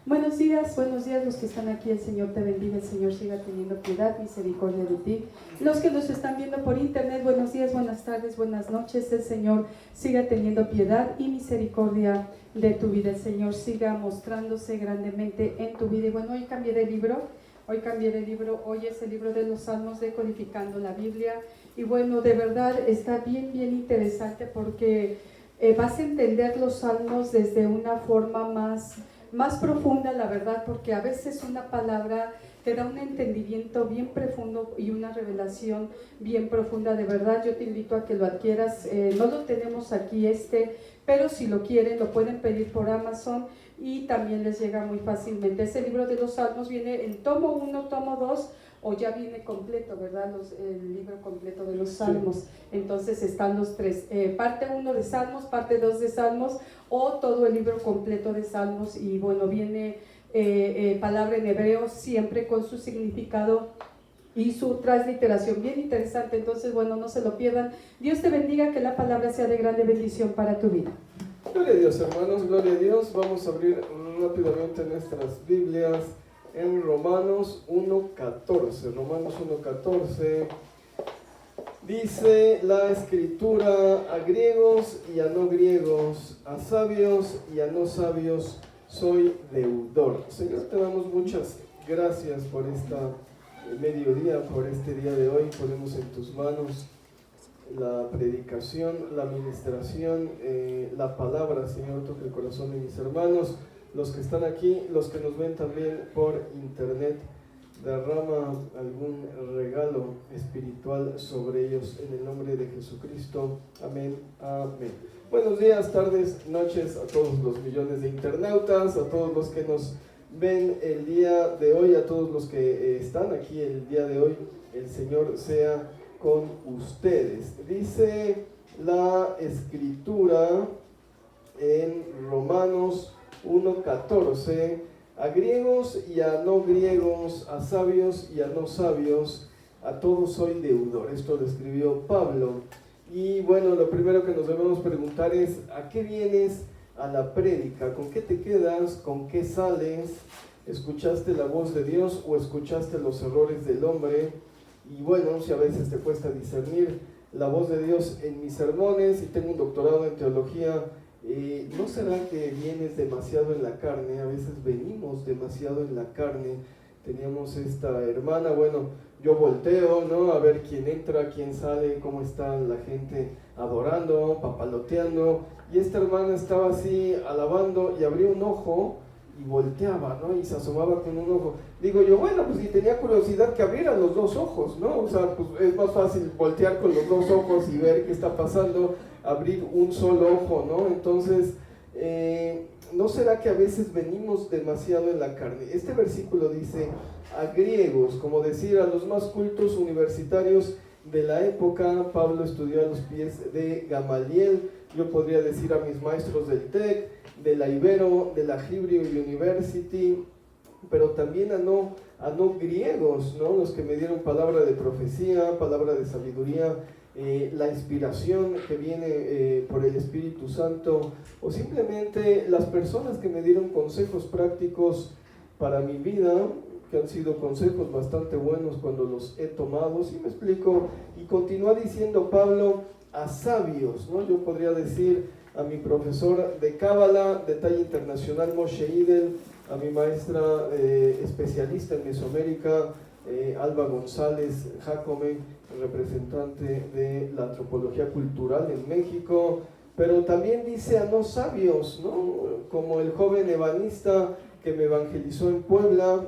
Buenos días los que están aquí, el Señor te bendiga, el Señor siga teniendo piedad, misericordia de ti. Los que nos están viendo por internet, buenos días, buenas tardes, buenas noches, el Señor siga teniendo piedad y misericordia de tu vida, el Señor siga mostrándose grandemente en tu vida. Y bueno, hoy cambié de libro, hoy es el libro de los Salmos, Decodificando la Biblia, y bueno, de verdad está bien interesante porque vas a entender los Salmos desde una forma más profunda, la verdad, porque a veces una palabra te da un entendimiento bien profundo y una revelación bien profunda. De verdad, yo te invito a que lo adquieras. No lo tenemos aquí pero si lo quieren, lo pueden pedir por Amazon y también les llega muy fácilmente. Ese libro de los Salmos viene en tomo 1, tomo 2, o ya viene completo, ¿verdad? El libro completo de los Salmos. Sí. Entonces están los tres, parte 1 de Salmos, parte 2 de Salmos, o todo el libro completo de Salmos. Y bueno, viene palabra en hebreo, siempre con su significado y su transliteración, bien interesante. Entonces, bueno, no se lo pierdan. Dios te bendiga, que la palabra sea de grande bendición para tu vida. Gloria a Dios, hermanos, gloria a Dios. Vamos a abrir rápidamente nuestras Biblias en Romanos 1:14. Romanos 1:14 dice la Escritura: a griegos y a no griegos, a sabios y a no sabios, soy deudor. Señor, te damos muchas gracias por esta mediodía, por este día de hoy. Ponemos en tus manos la predicación, la administración, la palabra. Señor, toca el corazón de mis hermanos, los que están aquí, los que nos ven también por internet. Derrama algún regalo espiritual sobre ellos, en el nombre de Jesucristo. Amén, amén. Buenos días, tardes, noches a todos los millones de internautas, a todos los que nos ven el día de hoy, a todos los que están aquí el día de hoy. El Señor sea con ustedes. Dice la Escritura en Romanos 1:14: a griegos y a no griegos, a sabios y a no sabios, a todos soy deudor. Esto lo escribió Pablo. Y bueno, lo primero que nos debemos preguntar es: ¿a qué vienes a la prédica? ¿Con qué te quedas? ¿Con qué sales? ¿Escuchaste la voz de Dios o escuchaste los errores del hombre? Y bueno, si a veces te cuesta discernir la voz de Dios en mis sermones, y tengo un doctorado en teología, ¿no será que vienes demasiado en la carne? A veces venimos demasiado en la carne. Teníamos esta hermana, bueno, yo volteo, ¿no?, a ver quién entra, quién sale, cómo está la gente adorando, papaloteando, y esta hermana estaba así alabando y abría un ojo y volteaba, ¿no?, y se asomaba con un ojo. Digo yo, bueno, pues si tenía curiosidad, que abriera los dos ojos, ¿no? O sea, pues es más fácil voltear con los dos ojos y ver qué está pasando, abrir un solo ojo, ¿no? Entonces, ¿no será que a veces venimos demasiado en la carne? Este versículo dice: a griegos, como decir, a los más cultos universitarios de la época. Pablo estudió a los pies de Gamaliel. Yo podría decir a mis maestros del TEC, de la Ibero, de la Hebrew University, pero también a no griegos, ¿no?, los que me dieron palabra de profecía, palabra de sabiduría, la inspiración que viene por el Espíritu Santo, o simplemente las personas que me dieron consejos prácticos para mi vida, que han sido consejos bastante buenos cuando los he tomado. ¿Sí me explico? Y continúa diciendo Pablo: a sabios, ¿no? Yo podría decir a mi profesor de Cábala de talla internacional, Moshe Idel, a mi maestra especialista en Mesoamérica, Alba González Jacome, representante de la antropología cultural en México. Pero también dice a no sabios, ¿no?, como el joven ebanista que me evangelizó en Puebla,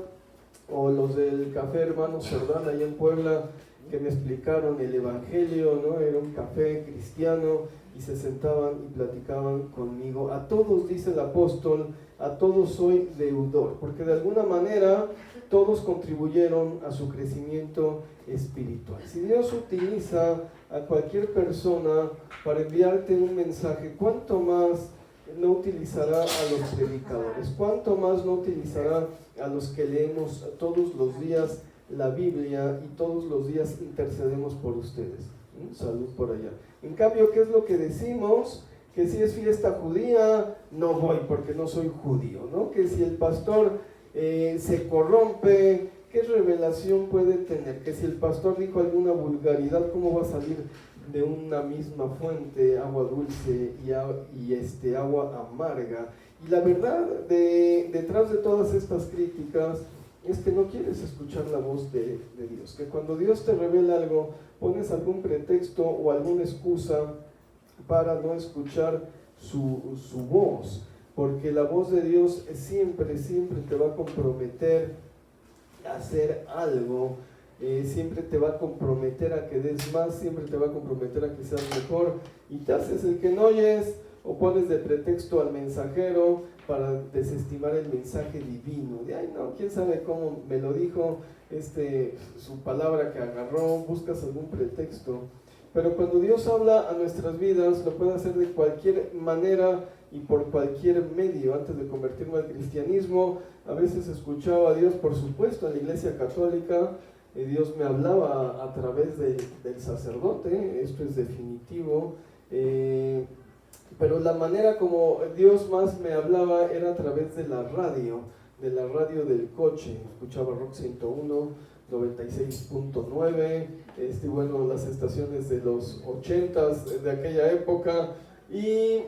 o los del Café Hermanos Cerdán allá en Puebla, que me explicaron el evangelio, ¿no? Era un café cristiano y se sentaban y platicaban conmigo. A todos, dice el apóstol, a todos soy deudor, porque de alguna manera todos contribuyeron a su crecimiento espiritual. Si Dios utiliza a cualquier persona para enviarte un mensaje, ¿cuánto más no utilizará a los predicadores? ¿Cuánto más no utilizará a los que leemos todos los días la Biblia y todos los días intercedemos por ustedes? Salud por allá. En cambio, ¿qué es lo que decimos? que si es fiesta judía, no voy porque no soy judío, ¿no? Que si el pastor se corrompe, ¿qué revelación puede tener? Que si el pastor dijo alguna vulgaridad, ¿cómo va a salir de una misma fuente agua dulce y agua amarga? Y la verdad, detrás de todas estas críticas, es que no quieres escuchar la voz de Dios, que cuando Dios te revela algo, pones algún pretexto o alguna excusa para no escuchar su voz, porque la voz de Dios siempre, siempre te va a comprometer a hacer algo, siempre te va a comprometer a que des más, siempre te va a comprometer a que seas mejor, y te haces el que no oyes, o pones de pretexto al mensajero para desestimar el mensaje divino, de ay no, quién sabe cómo me lo dijo, su palabra que agarró, buscas algún pretexto. Pero cuando Dios habla a nuestras vidas, lo puede hacer de cualquier manera y por cualquier medio. Antes de convertirme al cristianismo, a veces escuchaba a Dios, por supuesto, en la iglesia católica, Dios me hablaba a través del sacerdote, esto es definitivo, pero la manera como Dios más me hablaba era a través de la radio del coche. Escuchaba Rock 101, 96.9, bueno, las estaciones de los 80s de aquella época, y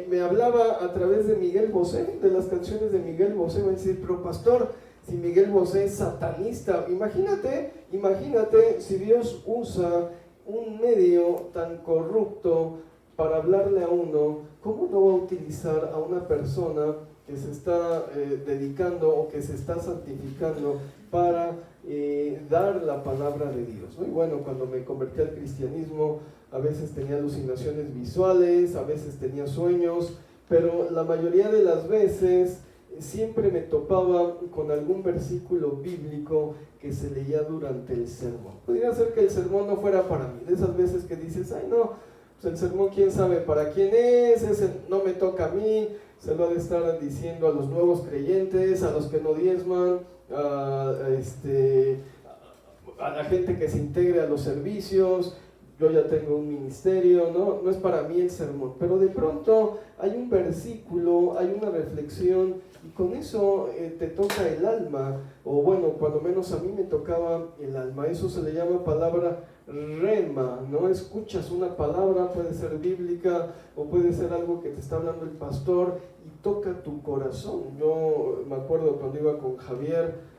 me hablaba a través de Miguel Bosé, de las canciones de Miguel Bosé. Me decía, pero pastor, si Miguel Bosé es satanista, imagínate si Dios usa un medio tan corrupto para hablarle a uno, ¿cómo no va a utilizar a una persona que se está dedicando o que se está santificando para dar la palabra de Dios, ¿no? Y bueno, cuando me convertí al cristianismo, a veces tenía alucinaciones visuales, a veces tenía sueños, pero la mayoría de las veces siempre me topaba con algún versículo bíblico que se leía durante el sermón. Podría ser que el sermón no fuera para mí, de esas veces que dices, ay no, pues el sermón quién sabe para quién es, ese no me toca a mí, se lo ha de estar diciendo a los nuevos creyentes, a los que no diezman, a la gente que se integre a los servicios. Yo ya tengo un ministerio, no es para mí el sermón, pero de pronto hay un versículo, hay una reflexión, y con eso te toca el alma, o bueno, cuando menos a mí me tocaba el alma. Eso se le llama palabra rema, ¿no? Escuchas una palabra, puede ser bíblica, o puede ser algo que te está hablando el pastor, y toca tu corazón. Yo me acuerdo cuando iba con Javier,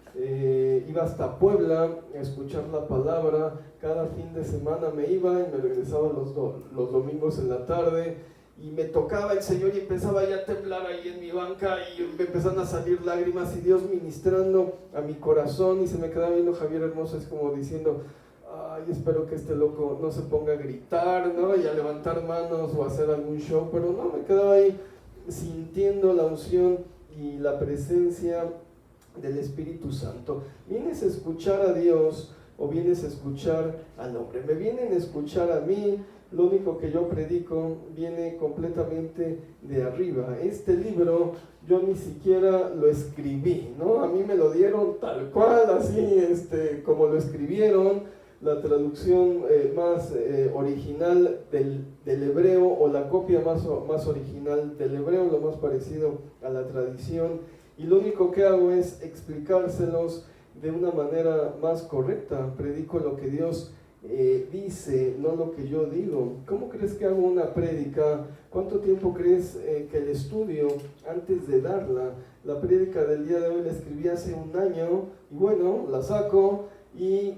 iba hasta Puebla a escuchar la palabra. Cada fin de semana me iba y me regresaba los domingos en la tarde, y me tocaba el Señor y empezaba ya a temblar ahí en mi banca, y me empezaron a salir lágrimas, y Dios ministrando a mi corazón, y se me quedaba viendo Javier Hermoso, es como diciendo, ay, espero que este loco no se ponga a gritar, ¿no? Y a levantar manos o a hacer algún show, pero no, me quedaba ahí sintiendo la unción y la presencia del Espíritu Santo. ¿Vienes a escuchar a Dios o vienes a escuchar al hombre? Me vienen a escuchar a mí. Lo único que yo predico viene completamente de arriba. Este libro yo ni siquiera lo escribí, ¿no? A mí me lo dieron tal cual, así como lo escribieron. La traducción más original del hebreo, o la copia más original del hebreo, lo más parecido a la tradición. Y lo único que hago es explicárselos de una manera más correcta. Predico lo que Dios dice, no lo que yo digo. ¿Cómo crees que hago una prédica? ¿Cuánto tiempo crees que el estudio antes de darla? La prédica del día de hoy la escribí hace un año, y bueno, la saco, y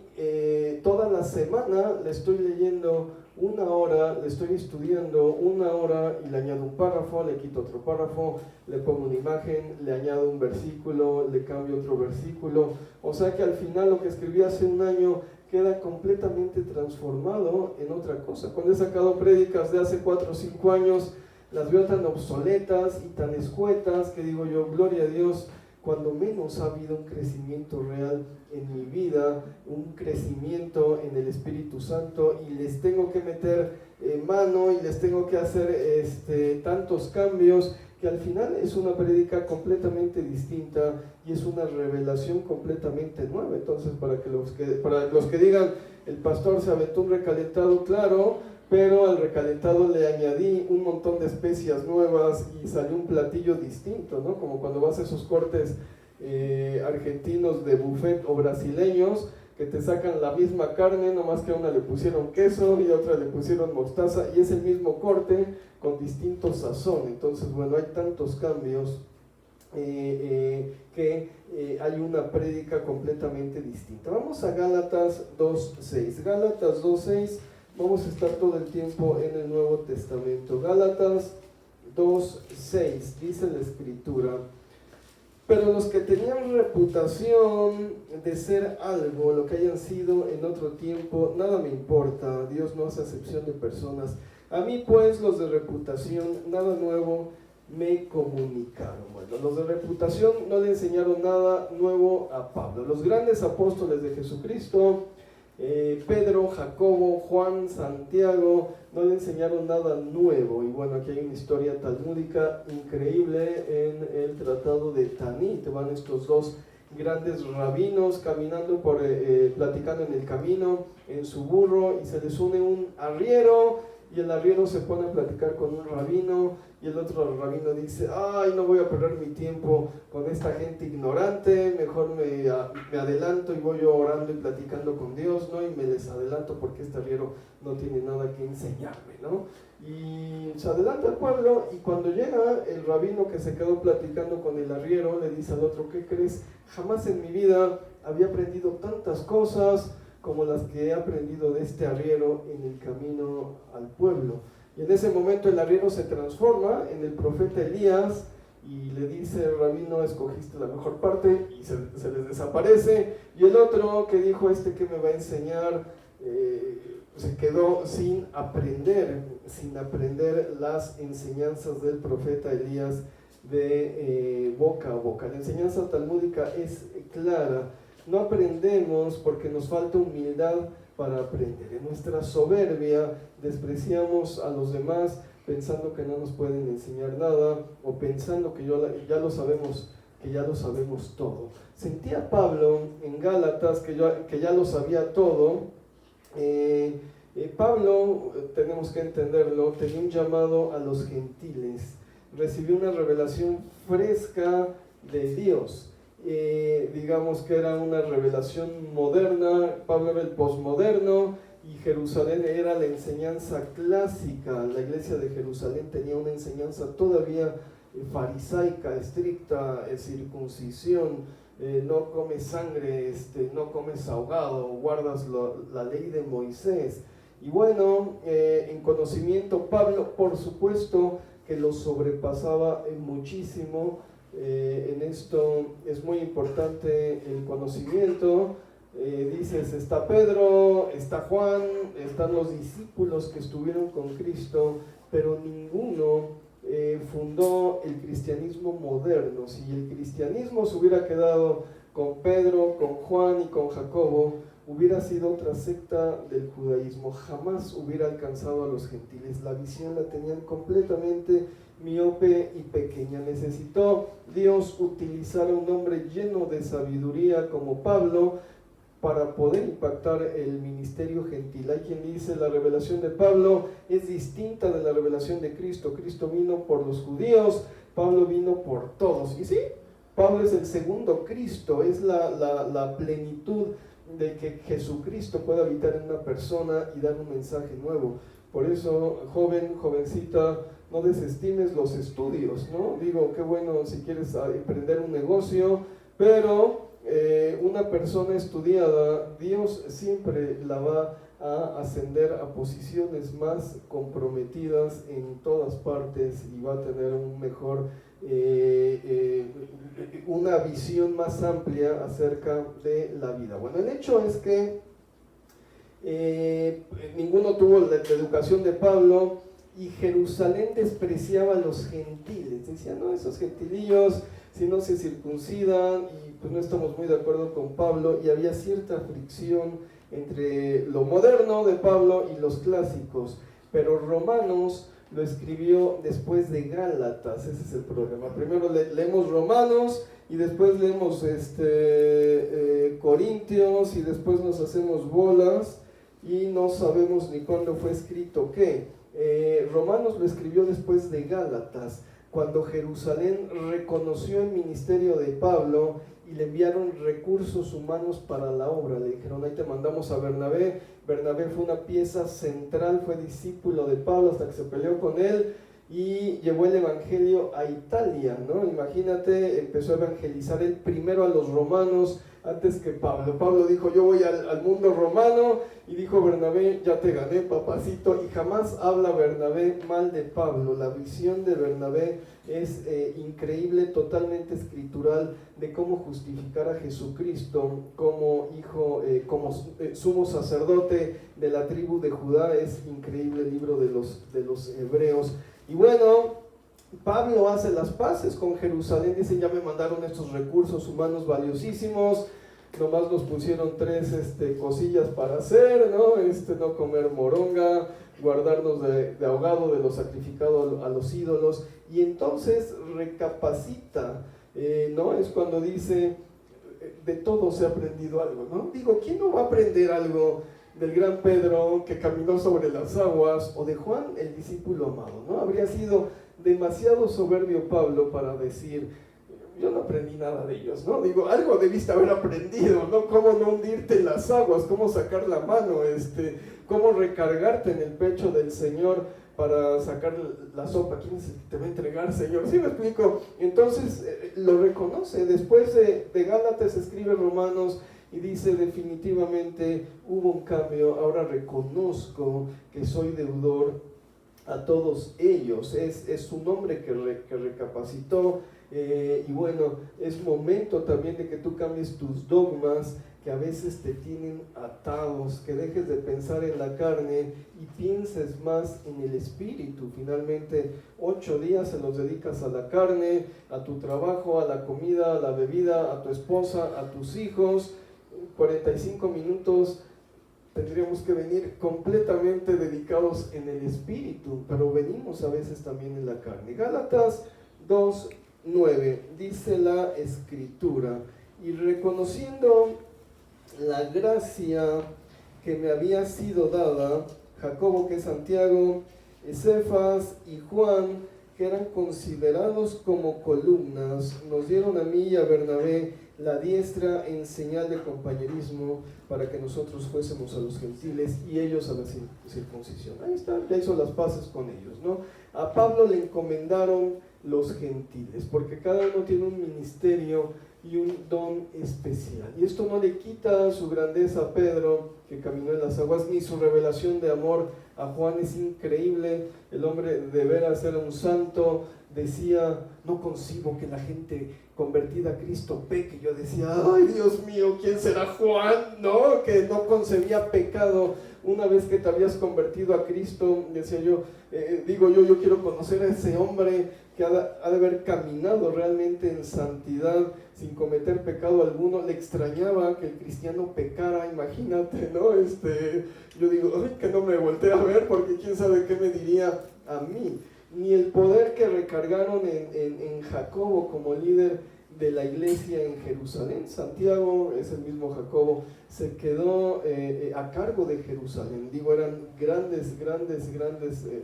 toda la semana le estoy leyendo una hora, le estoy estudiando una hora, y le añado un párrafo, le quito otro párrafo, le pongo una imagen, le añado un versículo, le cambio otro versículo. O sea que al final lo que escribí hace un año queda completamente transformado en otra cosa. Cuando he sacado prédicas de hace 4 o 5 años, las veo tan obsoletas y tan escuetas que digo yo, gloria a Dios, cuando menos ha habido un crecimiento real en mi vida, un crecimiento en el Espíritu Santo, y les tengo que meter mano y les tengo que hacer tantos cambios, que al final es una prédica completamente distinta y es una revelación completamente nueva. Entonces, para los que digan, el pastor se aventó un recalentado, claro, pero al recalentado le añadí un montón de especias nuevas y salió un platillo distinto, ¿no? Como cuando vas a esos cortes argentinos de buffet o brasileños, que te sacan la misma carne, nomás que a una le pusieron queso y a otra le pusieron mostaza, y es el mismo corte con distinto sazón. Entonces, bueno, hay tantos cambios que hay una prédica completamente distinta. Vamos a Gálatas 2.6. Gálatas 2.6, vamos a estar todo el tiempo en el Nuevo Testamento. Gálatas 2.6, dice la Escritura: pero los que tenían reputación de ser algo, lo que hayan sido en otro tiempo, nada me importa, Dios no hace acepción de personas. A mí pues los de reputación, nada nuevo me comunicaron. Bueno, los de reputación no le enseñaron nada nuevo a Pablo. Los grandes apóstoles de Jesucristo, Pedro, Jacobo, Juan, Santiago, no le enseñaron nada nuevo. Y bueno, aquí hay una historia talmúdica increíble en el tratado de Tanit. Van estos dos grandes rabinos caminando platicando en el camino en su burro, y se les une un arriero, y el arriero se pone a platicar con un rabino, y el otro rabino dice: ay, no voy a perder mi tiempo con esta gente ignorante, mejor me adelanto y voy yo orando y platicando con Dios, ¿no? Y me les adelanto porque este arriero no tiene nada que enseñarme, ¿no? Y se adelanta al pueblo, y cuando llega el rabino que se quedó platicando con el arriero, le dice al otro: ¿qué crees? Jamás en mi vida había aprendido tantas cosas como las que he aprendido de este arriero en el camino al pueblo. Y en ese momento el arriero se transforma en el profeta Elías y le dice: rabino, escogiste la mejor parte, y se les desaparece. Y el otro que dijo: ¿qué me va a enseñar? Se quedó sin aprender las enseñanzas del profeta Elías de boca a boca. La enseñanza talmúdica es clara: no aprendemos porque nos falta humildad para aprender. En nuestra soberbia despreciamos a los demás pensando que no nos pueden enseñar nada, o pensando que ya lo sabemos todo. Sentía Pablo en Gálatas que ya lo sabía todo. Pablo, tenemos que entenderlo, tenía un llamado a los gentiles, recibió una revelación fresca de Dios. Digamos que era una revelación moderna. Pablo era el posmoderno y Jerusalén era la enseñanza clásica. La iglesia de Jerusalén tenía una enseñanza todavía farisaica, estricta, circuncisión, no comes sangre, no comes ahogado, guardas la ley de Moisés. Y bueno, en conocimiento Pablo, por supuesto que lo sobrepasaba muchísimo. En esto es muy importante el conocimiento. Dices, está Pedro, está Juan, están los discípulos que estuvieron con Cristo, pero ninguno fundó el cristianismo moderno. Si el cristianismo se hubiera quedado con Pedro, con Juan y con Jacobo, hubiera sido otra secta del judaísmo, jamás hubiera alcanzado a los gentiles. La visión la tenían completamente miope y pequeña. Necesitó Dios utilizar a un hombre lleno de sabiduría como Pablo para poder impactar el ministerio gentil. Hay quien dice: la revelación de Pablo es distinta de la revelación de Cristo. Cristo vino por los judíos, Pablo vino por todos. Y sí, Pablo es el segundo Cristo, es la plenitud de que Jesucristo pueda habitar en una persona y dar un mensaje nuevo. Por eso, jovencita, no desestimes los estudios, ¿no? Digo, qué bueno si quieres emprender un negocio, pero una persona estudiada, Dios siempre la va a ascender a posiciones más comprometidas en todas partes, y va a tener un mejor, una visión más amplia acerca de la vida. Bueno, el hecho es que ninguno tuvo la educación de Pablo, y Jerusalén despreciaba a los gentiles. Decía: no, esos gentilillos, si no se circuncidan, y pues no estamos muy de acuerdo con Pablo, y había cierta fricción entre lo moderno de Pablo y los clásicos. Pero Romanos lo escribió después de Gálatas. Ese es el problema. Primero leemos Romanos, y después leemos Corintios, y después nos hacemos bolas. y no sabemos ni cuándo fue escrito qué. Romanos lo escribió después de Gálatas, cuando Jerusalén reconoció el ministerio de Pablo y le enviaron recursos humanos para la obra. Le dijeron, ahí te mandamos a Bernabé. Bernabé fue una pieza central, fue discípulo de Pablo hasta que se peleó con él y llevó el evangelio a Italia, ¿no? Imagínate, empezó a evangelizar él primero a los romanos antes que Pablo. Pablo dijo, yo voy al mundo romano, y dijo Bernabé, ya te gané, papacito, y jamás habla Bernabé mal de Pablo. La visión de Bernabé es increíble, totalmente escritural, de cómo justificar a Jesucristo como hijo, como sumo sacerdote de la tribu de Judá. Es increíble el libro de los Hebreos. Y bueno, Pablo hace las paces con Jerusalén, dice, ya me mandaron estos recursos humanos valiosísimos, nomás nos pusieron 3 cosillas para hacer, ¿no? No comer moronga, guardarnos de ahogado de lo sacrificado a los ídolos, y entonces recapacita, ¿no? Es cuando dice, de todo se ha aprendido algo, ¿no? Digo, ¿quién no va a aprender algo del gran Pedro que caminó sobre las aguas, o de Juan, el discípulo amado, ¿no? Habría sido demasiado soberbio Pablo para decir, yo no aprendí nada de ellos, ¿no? Digo, algo debiste haber aprendido, ¿no? Cómo no hundirte en las aguas, cómo sacar la mano, cómo recargarte en el pecho del Señor para sacar la sopa. ¿Quién te va a entregar, Señor? ¿Sí me explico? Entonces lo reconoce. Después de Gálatas escribe Romanos y dice, definitivamente hubo un cambio, ahora reconozco que soy deudor a todos ellos. Es un hombre que recapacitó, y bueno, es momento también de que tú cambies tus dogmas que a veces te tienen atados, que dejes de pensar en la carne y pienses más en el espíritu. Finalmente 8 días se los dedicas a la carne, a tu trabajo, a la comida, a la bebida, a tu esposa, a tus hijos. 45 minutos tendríamos que venir completamente dedicados en el espíritu, pero venimos a veces también en la carne. Gálatas 2:9 dice la escritura, y reconociendo la gracia que me había sido dada, Jacobo, que es Santiago, Cefas y Juan, que eran considerados como columnas, nos dieron a mí y a Bernabé la diestra en señal de compañerismo, para que nosotros fuésemos a los gentiles y ellos a la circuncisión. Ahí está, ya hizo las paces con ellos, ¿no? A Pablo le encomendaron los gentiles, porque cada uno tiene un ministerio y un don especial. Y esto no le quita su grandeza a Pedro, que caminó en las aguas, ni su revelación de amor a Juan. Es increíble, el hombre de veras era un santo. Decía, no concibo que la gente convertida a Cristo peque. Yo decía, ay Dios mío, ¿quién será Juan? ¿No? Que no concebía pecado una vez que te habías convertido a Cristo. Decía yo, yo quiero conocer a ese hombre que ha de haber caminado realmente en santidad, sin cometer pecado alguno. Le extrañaba que el cristiano pecara, imagínate, ¿no? Yo digo, ay, que no me voltee a ver, porque quién sabe qué me diría a mí. Ni el poder que recargaron en Jacobo como líder de la iglesia en Jerusalén. Santiago es el mismo Jacobo, se quedó a cargo de Jerusalén. Digo, eran grandes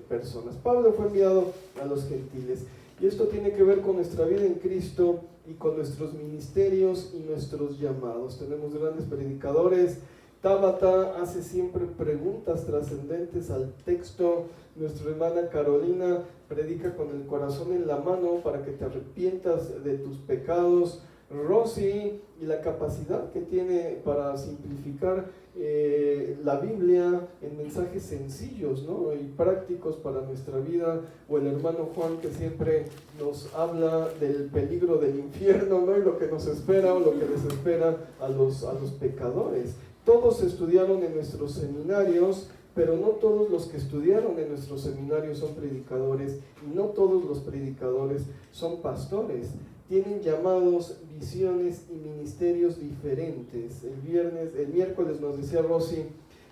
personas. Pablo fue enviado a los gentiles, y esto tiene que ver con nuestra vida en Cristo y con nuestros ministerios y nuestros llamados. Tenemos grandes predicadores. Tabata hace siempre preguntas trascendentes al texto. Nuestra hermana Carolina predica con el corazón en la mano para que te arrepientas de tus pecados. Rosy, y la capacidad que tiene para simplificar la Biblia en mensajes sencillos, ¿no? Y prácticos para nuestra vida. O el hermano Juan, que siempre nos habla del peligro del infierno, ¿no? Y lo que nos espera, o lo que les espera a los pecadores. Todos estudiaron en nuestros seminarios, pero no todos los que estudiaron en nuestros seminarios son predicadores, y no todos los predicadores son pastores. Tienen llamados, visiones y ministerios diferentes. El miércoles nos decía Rosy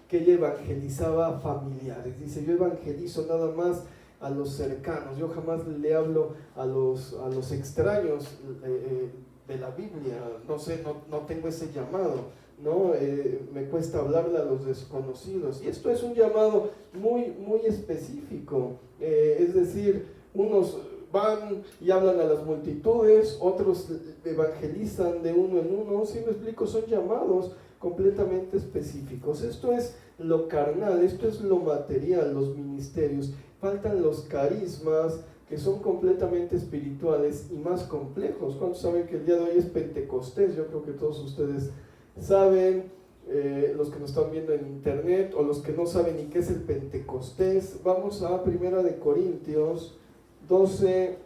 que ella evangelizaba a familiares. Dice, yo evangelizo nada más a los cercanos, yo jamás le hablo a los extraños. de la Biblia, no sé, no tengo ese llamado, ¿no? Me cuesta hablarle a los desconocidos. Y esto es un llamado muy, muy específico, es decir, unos van y hablan a las multitudes, otros evangelizan de uno en uno, ¿sí me explico? Son llamados completamente específicos. Esto es lo carnal, esto es lo material, los ministerios. Faltan los carismas, que son completamente espirituales y más complejos. ¿Cuántos saben que el día de hoy es Pentecostés? Yo creo que todos ustedes saben, los que nos están viendo en internet o los que no saben ni qué es el Pentecostés. Vamos a 1 de Corintios 12,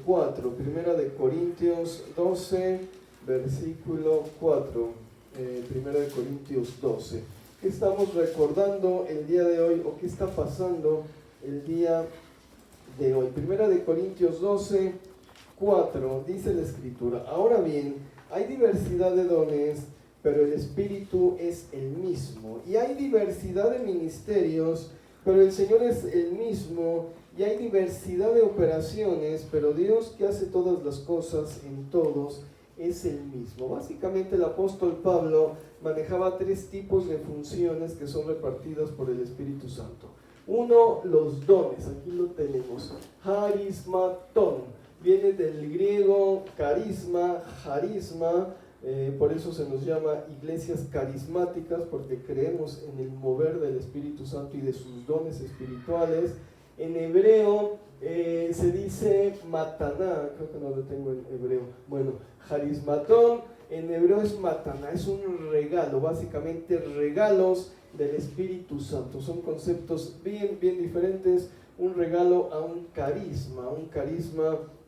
4. 1 de Corintios 12, versículo 4. 1 de Corintios 12. ¿Qué estamos recordando el día de hoy o qué está pasando el día de hoy? 1 de Corintios 12, 4, dice la Escritura: ahora bien, hay diversidad de dones, pero el Espíritu es el mismo. Y hay diversidad de ministerios, pero el Señor es el mismo. Y hay diversidad de operaciones, pero Dios, que hace todas las cosas en todos, es el mismo. Básicamente el apóstol Pablo manejaba 3 tipos de funciones que son repartidas por el Espíritu Santo. Uno, los dones, aquí lo tenemos, charismatón, viene del griego carisma, charisma, por eso se nos llama iglesias carismáticas, porque creemos en el mover del Espíritu Santo y de sus dones espirituales. En hebreo se dice mataná, creo que no lo tengo en hebreo, bueno, charismatón, en hebreo es mataná, es un regalo, básicamente regalos del Espíritu Santo. Son conceptos bien diferentes. Un regalo a un carisma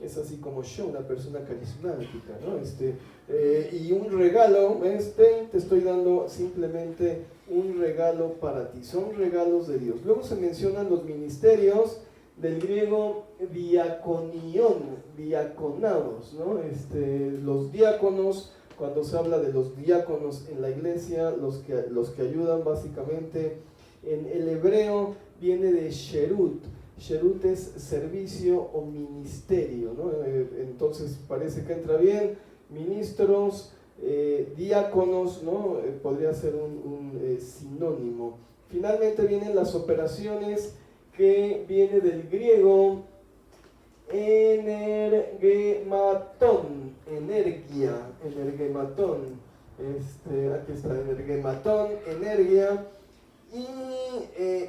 es así como yo, una persona carismática, ¿no? Y un regalo, te estoy dando simplemente un regalo para ti, son regalos de Dios. Luego se mencionan los ministerios, del griego diakonión, diaconados, ¿no? Los diáconos, cuando se habla de los diáconos en la iglesia, los que ayudan básicamente, en el hebreo viene de sherut. Sherut es servicio o ministerio, ¿no? Entonces parece que entra bien, ministros, diáconos, ¿no? Podría ser un sinónimo. Finalmente vienen las operaciones, que viene del griego energematón, energematón, aquí está, energia, y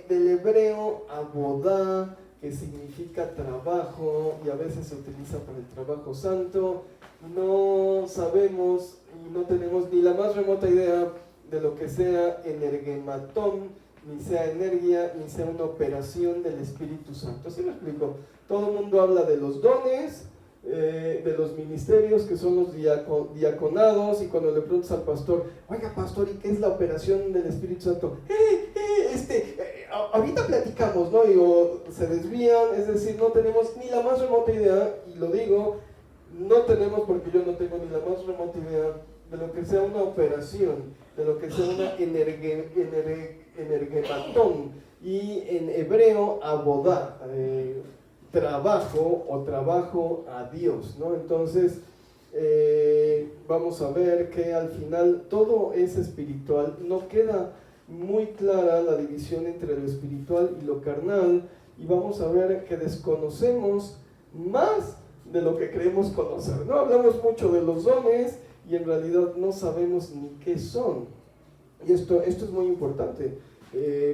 del hebreo abodá, que significa trabajo, y a veces se utiliza para el trabajo santo. No sabemos y no tenemos ni la más remota idea de lo que sea energematón, ni sea energía, ni sea una operación del Espíritu Santo. ¿Sí me explico? Todo el mundo habla de los dones, de los ministerios, que son los diaconados, y cuando le preguntas al pastor, oiga pastor, ¿y qué es la operación del Espíritu Santo? Ahorita platicamos, ¿no? Y se desvían, es decir, no tenemos ni la más remota idea, y lo digo, no tenemos, porque yo no tengo ni la más remota idea de lo que sea una operación, de lo que sea una energematón, y en hebreo abodá, trabajo o trabajo a Dios, ¿no? Entonces vamos a ver que al final todo es espiritual. No queda muy clara la división entre lo espiritual y lo carnal, y vamos a ver que desconocemos más de lo que creemos conocer, ¿no? Hablamos mucho de los dones y en realidad no sabemos ni qué son. Y esto es muy importante.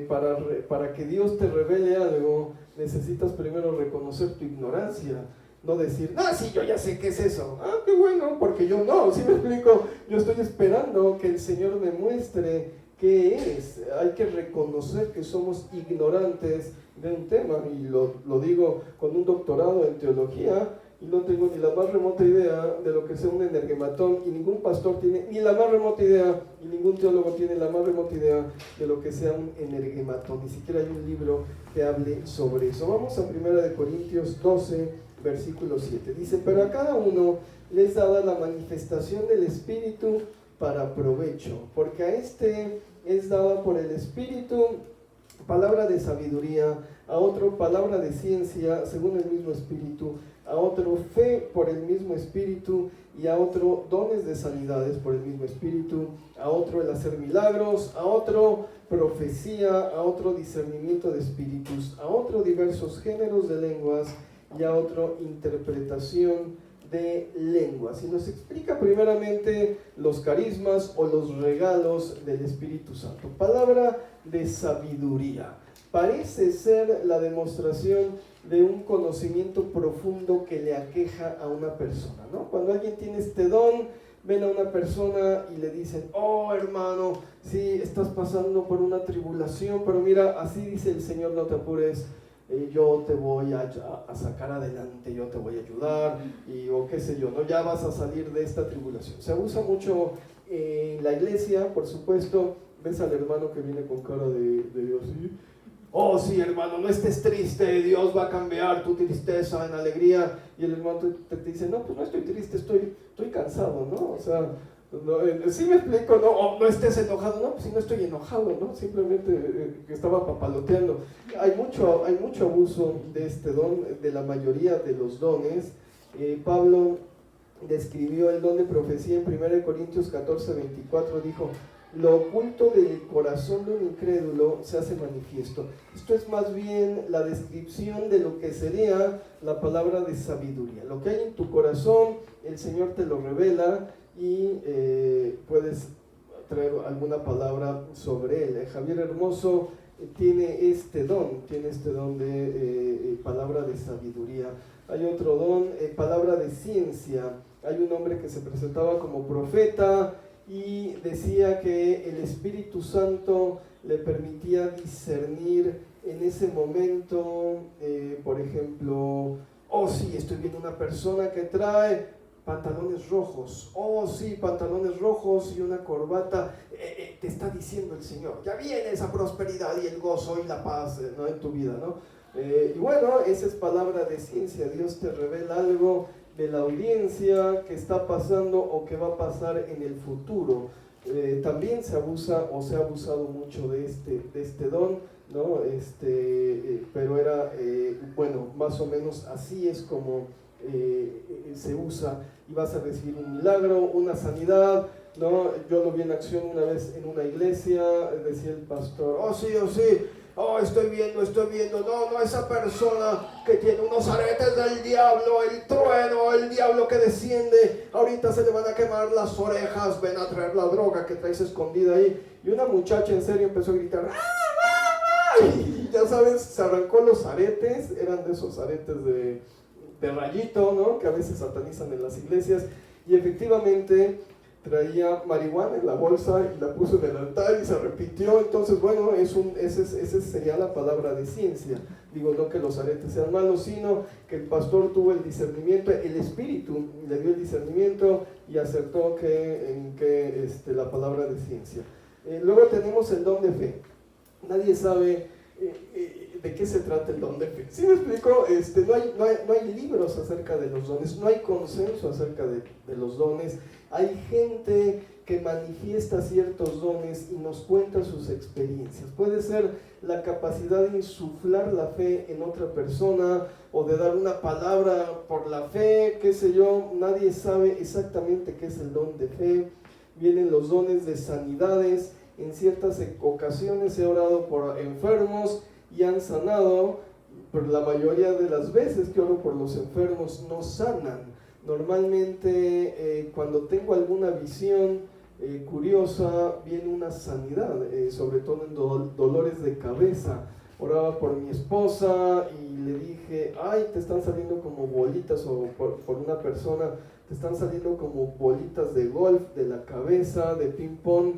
Para que Dios te revele algo, necesitas primero reconocer tu ignorancia. No decir, sí, yo ya sé qué es eso. Qué bueno, porque yo no, ¿sí me explico? Yo estoy esperando que el Señor me muestre qué es. Hay que reconocer que somos ignorantes de un tema, y lo digo con un doctorado en teología, y no tengo ni la más remota idea de lo que sea un energematón, y ningún pastor tiene ni la más remota idea, y ningún teólogo tiene la más remota idea de lo que sea un energematón. Ni siquiera hay un libro que hable sobre eso. Vamos a 1 de Corintios 12, versículo 7. Dice, pero a cada uno les dada la manifestación del Espíritu para provecho, porque a este es dada por el Espíritu palabra de sabiduría, a otro palabra de ciencia según el mismo Espíritu, a otro fe por el mismo Espíritu, y a otro dones de sanidades por el mismo Espíritu, a otro el hacer milagros, a otro profecía, a otro discernimiento de espíritus, a otro diversos géneros de lenguas, y a otro interpretación de lenguas. Y nos explica primeramente los carismas o los regalos del Espíritu Santo. Palabra de sabiduría. Parece ser la demostración de un conocimiento profundo que le aqueja a una persona, ¿no? Cuando alguien tiene este don, ven a una persona y le dicen: oh hermano, sí, estás pasando por una tribulación, pero mira, así dice el Señor, no te apures, yo te voy a sacar adelante, yo te voy a ayudar, o qué sé yo, ¿no? Ya vas a salir de esta tribulación. Se usa mucho en la iglesia, por supuesto. Ves al hermano que viene con cara de Dios, ¿sí? Oh sí, hermano, no estés triste, Dios va a cambiar tu tristeza en alegría. Y el hermano te dice: no, pues no estoy triste, estoy cansado, ¿no? O sea, no, sí me explico, ¿no? Oh, no estés enojado, no, pues sí, no estoy enojado, ¿no? Simplemente estaba papaloteando. Hay mucho abuso de este don, de la mayoría de los dones. Pablo describió el don de profecía en 1 Corintios 14:24, dijo: lo oculto del corazón de un incrédulo se hace manifiesto. Esto es más bien la descripción de lo que sería la palabra de sabiduría. Lo que hay en tu corazón, el Señor te lo revela, y puedes traer alguna palabra sobre él. Javier Hermoso tiene este don de palabra de sabiduría. Hay otro don, palabra de ciencia. Hay un hombre que se presentaba como profeta y decía que el Espíritu Santo le permitía discernir en ese momento, por ejemplo: oh sí, estoy viendo una persona que trae pantalones rojos, oh sí, pantalones rojos y una corbata, te está diciendo el Señor, ya viene esa prosperidad y el gozo y la paz, ¿no? En tu vida, ¿no? Y bueno, esa es palabra de ciencia. Dios te revela algo de la audiencia que está pasando o que va a pasar en el futuro. También se abusa o se ha abusado mucho de este don, ¿no? Pero era, bueno, más o menos así es como se usa, y vas a recibir un milagro, una sanidad, ¿no? Yo lo vi en acción una vez en una iglesia. Decía el pastor: oh sí, oh, estoy viendo, no, esa persona que tiene unos aretes del diablo, el trueno, el diablo que desciende, ahorita se le van a quemar las orejas, ven a traer la droga que traes escondida ahí. Y una muchacha en serio empezó a gritar: ¡ah! Y ya sabes, se arrancó los aretes, eran de esos aretes de rayito, ¿no? Que a veces satanizan en las iglesias, y efectivamente traía marihuana en la bolsa y la puso en el altar y se arrepintió. Entonces, bueno, esa sería la palabra de ciencia. Digo, no que los aretes sean malos, sino que el pastor tuvo el discernimiento, el Espíritu le dio el discernimiento y acertó la palabra de ciencia. Luego tenemos el don de fe. Nadie sabe de qué se trata el don de fe. ¿Sí me explico? No hay libros acerca de los dones, no hay consenso acerca de los dones. Hay gente que manifiesta ciertos dones y nos cuenta sus experiencias. Puede ser la capacidad de insuflar la fe en otra persona, o de dar una palabra por la fe, qué sé yo. Nadie sabe exactamente qué es el don de fe. Vienen los dones de sanidades. En ciertas ocasiones he orado por enfermos y han sanado, pero la mayoría de las veces que oro por los enfermos no sanan. Normalmente cuando tengo alguna visión curiosa, viene una sanidad, sobre todo en dolores de cabeza. Oraba por mi esposa y le dije: ay, te están saliendo como bolitas, o por una persona, te están saliendo como bolitas de golf, de la cabeza, de ping pong.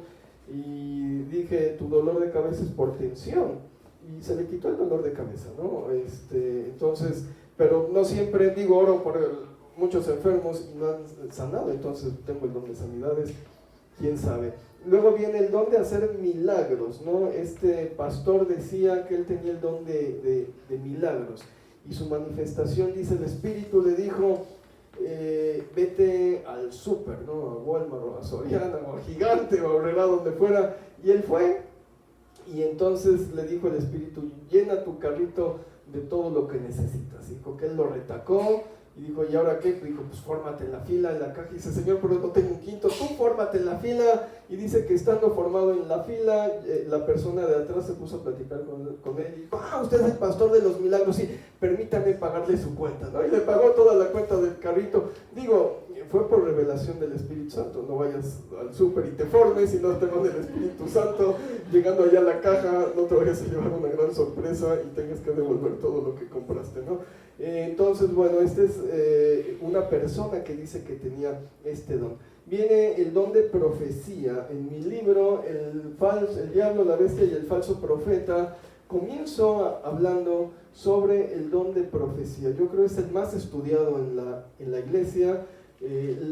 Y dije: tu dolor de cabeza es por tensión. Y se le quitó el dolor de cabeza, ¿no? Entonces, pero no siempre, digo, oro por muchos enfermos y no han sanado, entonces tengo el don de sanidades, quién sabe. Luego viene el don de hacer milagros, ¿no? Este pastor decía que él tenía el don de milagros, y su manifestación, dice, el Espíritu le dijo: vete al súper, ¿no? A Walmart o a Soriana o a Gigante o a Aurrera, donde fuera. Y él fue, y entonces le dijo el Espíritu: llena tu carrito de todo lo que necesitas. Dijo que él lo retacó, Y dijo, ¿y ahora qué? Dijo, pues fórmate en la fila, en la caja. Y dice, Señor, pero no tengo un quinto, tú fórmate en la fila. Y dice que estando formado en la fila, la persona de atrás se puso a platicar con él. Y dijo, usted es el pastor de los milagros, sí, permítame pagarle su cuenta, ¿no? Y le pagó toda la cuenta del carrito. Digo, fue por revelación del Espíritu Santo. No vayas al súper y te formes y no te mande el Espíritu Santo. Llegando allá a la caja, no te vayas a llevar una gran sorpresa y tengas que devolver todo lo que compraste, ¿no? Entonces, bueno, esta es una persona que dice que tenía este don. Viene el don de profecía. En mi libro, el diablo, la bestia y el falso profeta, comienzo hablando sobre el don de profecía. Yo creo que es el más estudiado en la iglesia.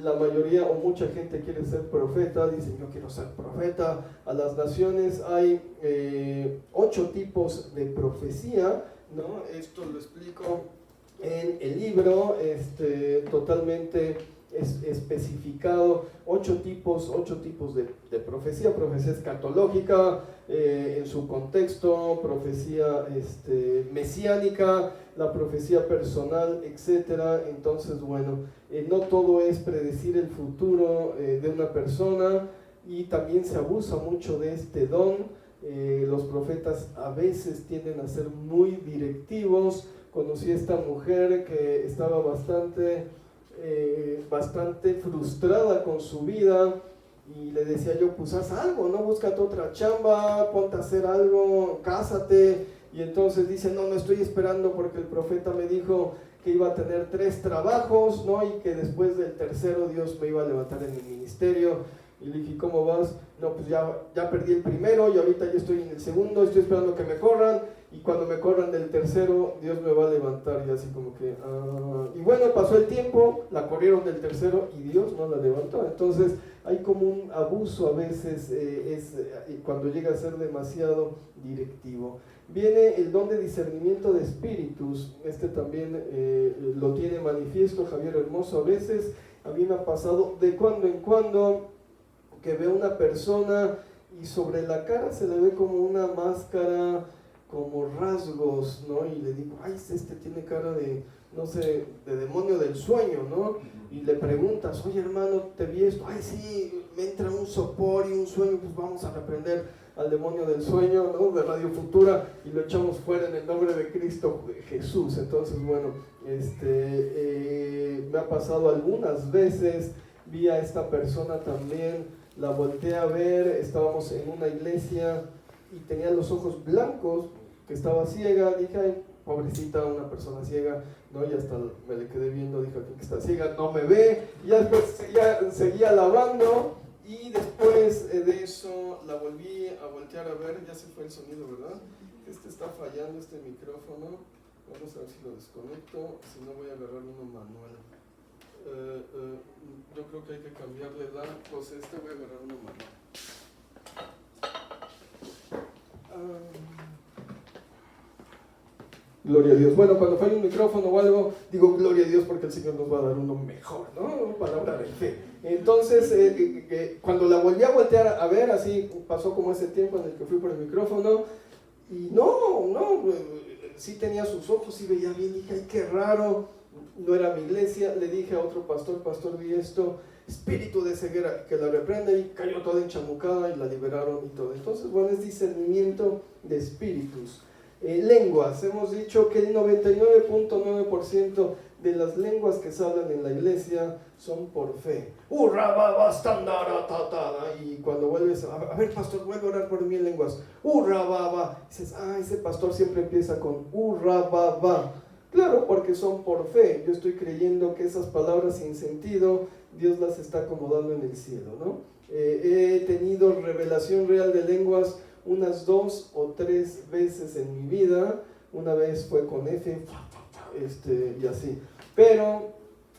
La mayoría o mucha gente quiere ser profeta, dicen yo quiero ser profeta. A las naciones hay 8 tipos de profecía, ¿no? Esto lo explico en el libro, totalmente especificado, 8 tipos de profecía. Profecía escatológica, en su contexto, profecía mesiánica, la profecía personal, etc. Entonces, bueno, no todo es predecir el futuro de una persona, y también se abusa mucho de este don. Los profetas a veces tienden a ser muy directivos. Conocí a esta mujer que estaba bastante frustrada con su vida, y le decía yo, pues haz algo, ¿no? Búscate otra chamba, ponte a hacer algo, cásate. Y entonces dice, no estoy esperando porque el profeta me dijo que iba a tener 3 trabajos, ¿no? Y que después del tercero Dios me iba a levantar en mi ministerio. Y le dije, ¿cómo vas? No, pues ya perdí el primero y ahorita ya estoy en el segundo, estoy esperando que me corran, y cuando me corran del tercero, Dios me va a levantar. Y así como que, y bueno, pasó el tiempo, la corrieron del tercero y Dios no la levantó. Entonces hay como un abuso a veces, cuando llega a ser demasiado directivo. Viene el don de discernimiento de espíritus. También lo tiene manifiesto Javier Hermoso. A veces a mí me ha pasado de cuando en cuando que veo una persona y sobre la cara se le ve como una máscara, como rasgos, ¿no? Y le digo, tiene cara de, no sé, de demonio del sueño, ¿no? Y le preguntas, oye hermano, te vi esto, sí, me entra un sopor y un sueño, pues vamos a reprender al demonio del sueño, ¿no? De Radio Futura, y lo echamos fuera en el nombre de Cristo Jesús. Entonces, bueno, me ha pasado algunas veces. Vi a esta persona también, la volteé a ver, estábamos en una iglesia y tenía los ojos blancos, que estaba ciega. Dije, ay, pobrecita, una persona ciega, ¿no? Y hasta me le quedé viendo, dije, aquí que está ciega, no me ve. Y ya después seguía alabando, y después de eso la volví a voltear a ver. Ya se fue el sonido, ¿verdad? Está fallando este micrófono. Vamos a ver si lo desconecto, si no voy a agarrar uno manual. Yo creo que hay que cambiarle la cosa. Voy a agarrar uno manual. Gloria a Dios. Bueno, cuando falla un micrófono o algo, digo gloria a Dios porque el Señor nos va a dar uno mejor, ¿no? Palabra de fe. Entonces, cuando la volví a voltear a ver, así pasó como ese tiempo en el que fui por el micrófono, y sí tenía sus ojos, sí veía bien. Dije, ay, qué raro. No era mi iglesia. Le dije a otro pastor, vi esto, espíritu de ceguera, que la reprenda, y cayó toda enchamucada y la liberaron y todo. Entonces, bueno, es discernimiento de espíritus. Lenguas, hemos dicho que el 99.9% de las lenguas que se hablan en la iglesia son por fe. Y cuando vuelves, a ver pastor, vuelve a orar por mí en lenguas. Dices, ese pastor siempre empieza con Claro, porque son por fe. Yo estoy creyendo que esas palabras sin sentido, Dios las está acomodando en el cielo, ¿no? He tenido revelación real de lenguas unas 2 o 3 veces en mi vida. Una vez fue con F, y así. Pero,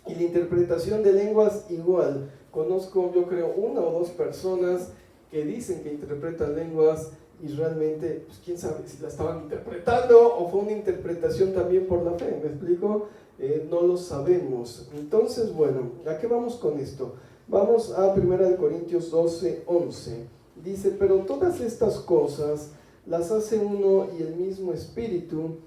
y la interpretación de lenguas igual. Conozco, yo creo, 1 o 2 personas que dicen que interpretan lenguas, y realmente, pues quién sabe si la estaban interpretando o fue una interpretación también por la fe. ¿Me explico? No lo sabemos. Entonces, bueno, ¿a qué vamos con esto? Vamos a 1 Corintios 12:11. Dice, pero todas estas cosas las hace uno y el mismo Espíritu,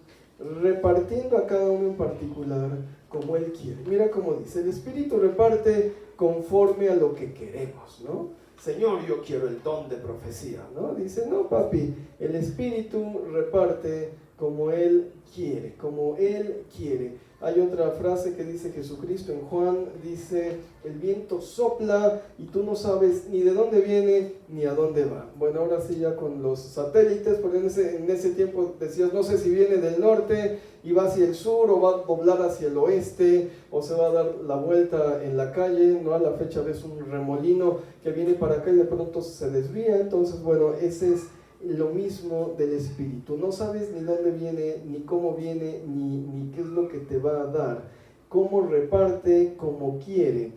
repartiendo a cada uno en particular como Él quiere. Mira cómo dice, el Espíritu reparte conforme a lo que queremos, ¿no? Señor, yo quiero el don de profecía, ¿no? Dice, no, papi, el Espíritu reparte como Él quiere, como Él quiere. Hay otra frase que dice Jesucristo en Juan, dice, el viento sopla y tú no sabes ni de dónde viene ni a dónde va. Bueno, ahora sí ya con los satélites, porque en ese tiempo decías, no sé si viene del norte y va hacia el sur o va a doblar hacia el oeste o se va a dar la vuelta en la calle, ¿no? A la fecha ves un remolino que viene para acá y de pronto se desvía. Entonces, bueno, ese es lo mismo del Espíritu. No sabes ni dónde viene, ni cómo viene, ni qué es lo que te va a dar. Cómo reparte, como quiere.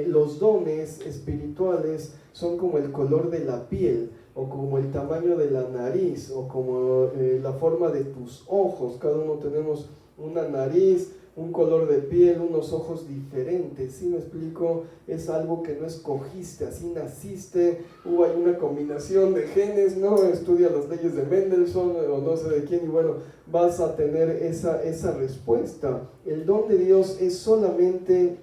Los dones espirituales son como el color de la piel, o como el tamaño de la nariz, o como la forma de tus ojos. Cada uno tenemos una nariz, un color de piel, unos ojos diferentes. ¿Sí me explico? Es algo que no escogiste, así naciste, hubo ahí una combinación de genes, ¿no? Estudia las leyes de Mendelssohn o no sé de quién y bueno, vas a tener esa respuesta. El don de Dios es solamente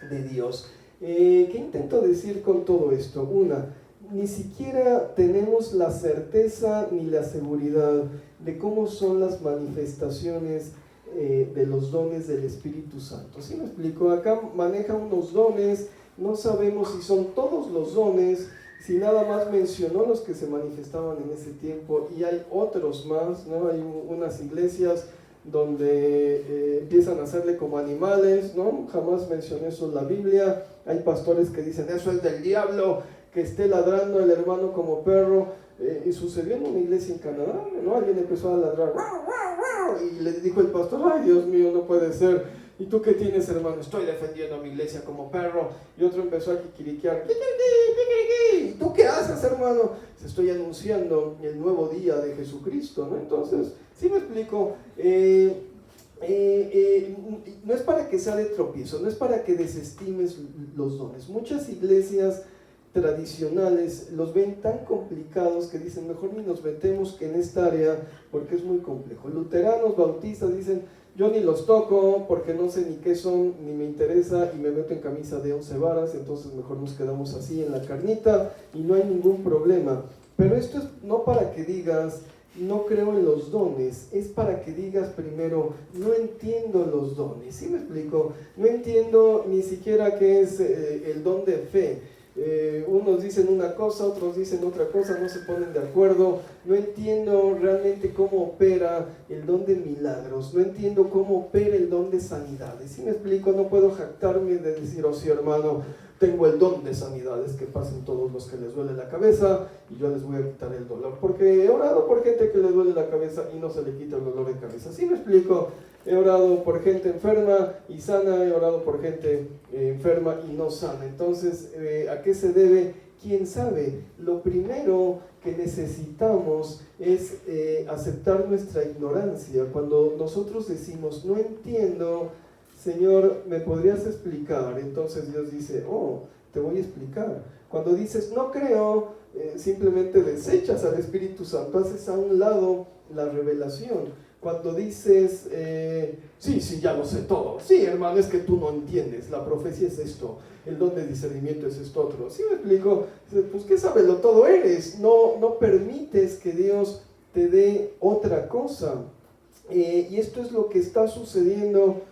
de Dios. ¿Qué intento decir con todo esto? Una, ni siquiera tenemos la certeza ni la seguridad de cómo son las manifestaciones de los dones del Espíritu Santo. ¿Sí me explico? Acá maneja unos dones, no sabemos si son todos los dones, si nada más mencionó los que se manifestaban en ese tiempo y hay otros más, ¿no? Hay unas iglesias donde empiezan a hacerle como animales, ¿no? Jamás mencionó eso en la Biblia. Hay pastores que dicen, eso es del diablo, que esté ladrando el hermano como perro. Y sucedió en una iglesia en Canadá, ¿no? Alguien empezó a ladrar y le dijo el pastor, ay Dios mío, no puede ser. ¿Y tú qué tienes, hermano? Estoy defendiendo a mi iglesia como perro. Y otro empezó a quiquiriquear. ¿Y tú qué haces, hermano? Estoy anunciando el nuevo día de Jesucristo, ¿no? Entonces, ¿sí me explico? No es para que sea de tropiezo, no es para que desestimes los dones. Muchas iglesias tradicionales los ven tan complicados que dicen, mejor ni nos metemos que en esta área porque es muy complejo. Luteranos, bautistas dicen, yo ni los toco porque no sé ni qué son, ni me interesa y me meto en camisa de 11 varas, entonces mejor nos quedamos así en la carnita y no hay ningún problema. Pero esto es no para que digas, no creo en los dones, es para que digas primero, no entiendo los dones. ¿Sí me explico? No entiendo ni siquiera qué es el don de fe. Unos dicen una cosa, otros dicen otra cosa, no se ponen de acuerdo. No entiendo realmente cómo opera el don de milagros, no entiendo cómo opera el don de sanidades. ¿Sí me explico? No puedo jactarme de decir, oh sí, hermano, tengo el don de sanidades, que pasen todos los que les duele la cabeza y yo les voy a quitar el dolor, porque he orado por gente que le duele la cabeza y no se le quita el dolor de cabeza. ¿Sí me explico? He orado por gente enferma y sana, he orado por gente enferma y no sana. Entonces, ¿a qué se debe? ¿Quién sabe? Lo primero que necesitamos es aceptar nuestra ignorancia. Cuando nosotros decimos, no entiendo, Señor, ¿me podrías explicar? Entonces Dios dice, oh, te voy a explicar. Cuando dices, no creo, simplemente desechas al Espíritu Santo, haces a un lado la revelación. Cuando dices, sí, ya lo sé todo. Sí, hermano, es que tú no entiendes. La profecía es esto, el don de discernimiento es esto otro. ¿Sí me explico? Pues qué sábelo todo eres. No permites que Dios te dé otra cosa. Y esto es lo que está sucediendo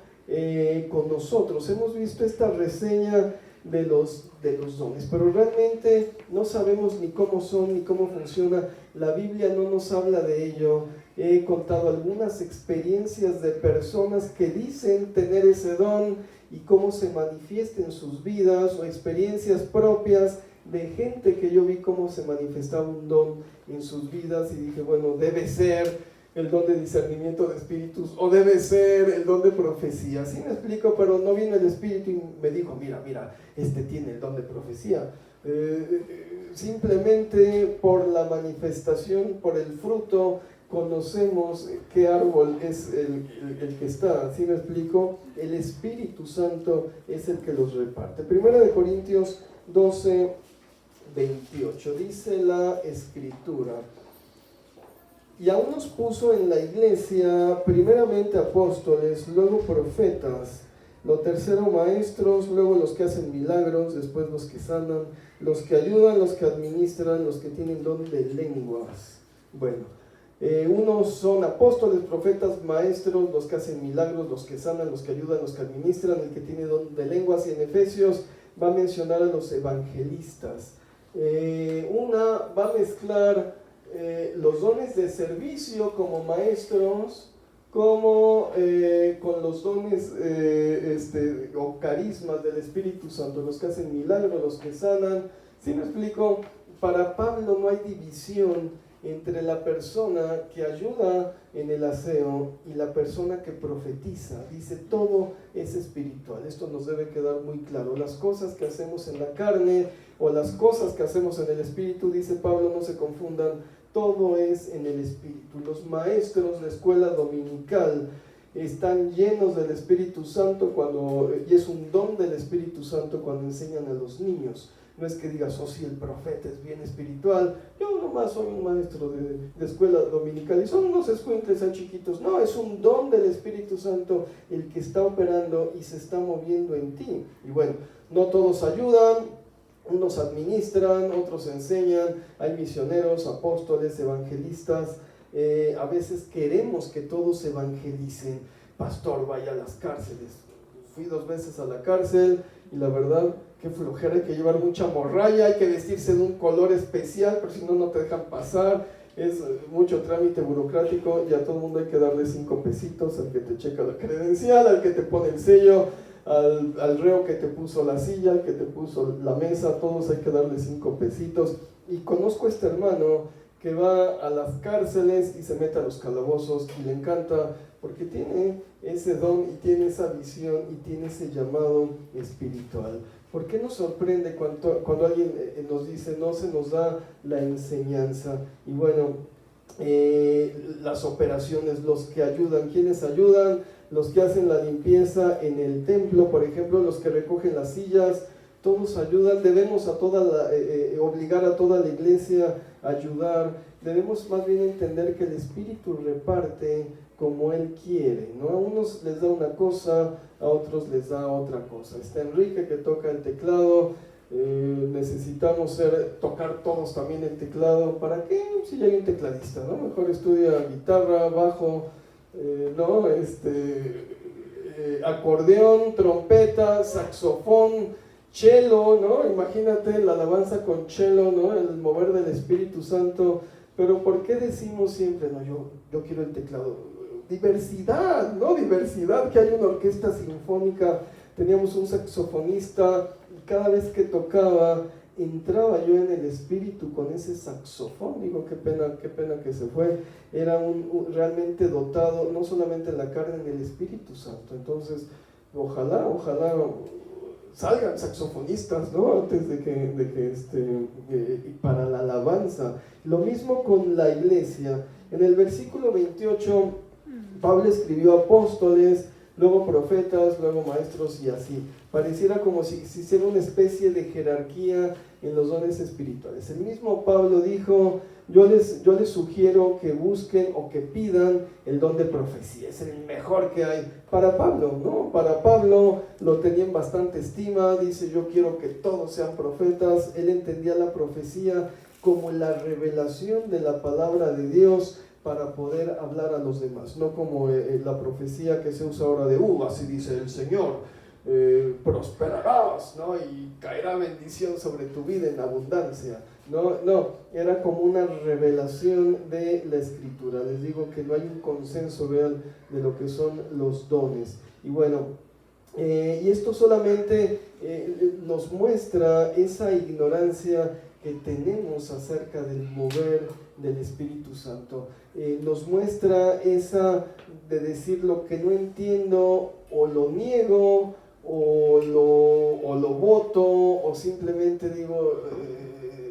con nosotros. Hemos visto esta reseña de los dones, pero realmente no sabemos ni cómo son ni cómo funciona. La Biblia no nos habla de ello. He contado algunas experiencias de personas que dicen tener ese don y cómo se manifiesta en sus vidas, o experiencias propias de gente que yo vi cómo se manifestaba un don en sus vidas y dije, bueno, debe ser el don de discernimiento de espíritus o debe ser el don de profecía. Sí me explico, pero no vino el Espíritu y me dijo, mira, este tiene el don de profecía. Simplemente por la manifestación, por el fruto, conocemos qué árbol es el que está. ¿Sí me explico? El Espíritu Santo es el que los reparte. Primera de Corintios 12, 28, dice la Escritura: y aún nos puso en la iglesia primeramente apóstoles, luego profetas, Lo tercero, maestros, luego los que hacen milagros, después los que sanan, los que ayudan, los que administran, los que tienen don de lenguas. Bueno, unos son apóstoles, profetas, maestros, los que hacen milagros, los que sanan, los que ayudan, los que administran, el que tiene don de lenguas. Y en Efesios va a mencionar a los evangelistas. Una va a mezclar los dones de servicio como maestros, como con los dones o carismas del Espíritu Santo, los que hacen milagros, los que sanan. ¿Sí me explico? Para Pablo no hay división entre la persona que ayuda en el aseo y la persona que profetiza. Dice, todo es espiritual. Esto nos debe quedar muy claro. Las cosas que hacemos en la carne o las cosas que hacemos en el espíritu, dice Pablo, no se confundan, todo es en el espíritu. Los maestros de escuela dominical están llenos del Espíritu Santo y es un don del Espíritu Santo cuando enseñan a los niños. No es que digas, oh, si el profeta es bien espiritual, yo nomás soy un maestro de escuela dominical y son unos escuincles tan chiquitos. No, es un don del Espíritu Santo el que está operando y se está moviendo en ti. Y bueno, no todos ayudan, unos administran, otros enseñan, hay misioneros, apóstoles, evangelistas. A veces queremos que todos evangelicen. Pastor, vaya a las cárceles. Fui 2 veces a la cárcel y la verdad, qué flojera, hay que llevar mucha morralla, hay que vestirse de un color especial, pero si no, no te dejan pasar. Es mucho trámite burocrático y a todo el mundo hay que darle 5 pesitos, al que te checa la credencial, al que te pone el sello, al reo que te puso la silla, al que te puso la mesa, a todos hay que darle 5 pesitos. Y conozco a este hermano que va a las cárceles y se mete a los calabozos y le encanta porque tiene ese don y tiene esa visión y tiene ese llamado espiritual. ¿Por qué nos sorprende cuando alguien nos dice no se nos da la enseñanza? Y bueno, las operaciones, los que ayudan, ¿quiénes ayudan? Los que hacen la limpieza en el templo, por ejemplo, los que recogen las sillas, todos ayudan. Debemos obligar a toda la iglesia a ayudar. Debemos más bien entender que el Espíritu reparte como Él quiere, ¿no? A unos les da una cosa, a otros les da otra cosa. Está Enrique que toca el teclado, necesitamos tocar todos también el teclado. ¿Para qué? Si ya hay un tecladista, ¿no? Mejor estudia guitarra, bajo, ¿no? Acordeón, trompeta, saxofón, cello, ¿no? Imagínate la alabanza con cello, ¿no? El mover del Espíritu Santo. Pero ¿por qué decimos siempre, no, yo quiero el teclado? Diversidad, ¿no? Diversidad, que hay una orquesta sinfónica, teníamos un saxofonista y cada vez que tocaba entraba yo en el espíritu con ese saxofón. Digo, qué pena que se fue. Era realmente dotado, no solamente en la carne, en el Espíritu Santo. Entonces, ojalá salgan saxofonistas, ¿no? Antes de que para la alabanza. Lo mismo con la iglesia. En el versículo 28, Pablo escribió apóstoles, luego profetas, luego maestros y así. Pareciera como si hiciera una especie de jerarquía en los dones espirituales. El mismo Pablo dijo, yo les sugiero que busquen o que pidan el don de profecía. Es el mejor que hay para Pablo, ¿no? Para Pablo lo tenía en bastante estima. Dice, yo quiero que todos sean profetas. Él entendía la profecía como la revelación de la palabra de Dios para poder hablar a los demás, no como la profecía que se usa ahora de, así dice el Señor, prosperarás, ¿no? Y caerá bendición sobre tu vida en abundancia. No, era como una revelación de la Escritura. Les digo que no hay un consenso real de lo que son los dones. Y bueno, y esto solamente nos muestra esa ignorancia que tenemos acerca del mover del Espíritu Santo. Nos muestra esa de decir lo que no entiendo, o lo niego, o lo voto, o simplemente digo,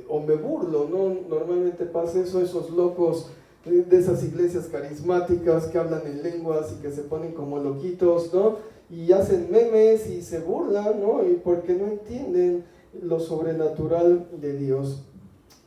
o me burlo, ¿no? Normalmente pasa eso, esos locos de esas iglesias carismáticas que hablan en lenguas y que se ponen como loquitos, ¿no? Y hacen memes y se burlan, ¿no? Y porque no entienden lo sobrenatural de Dios.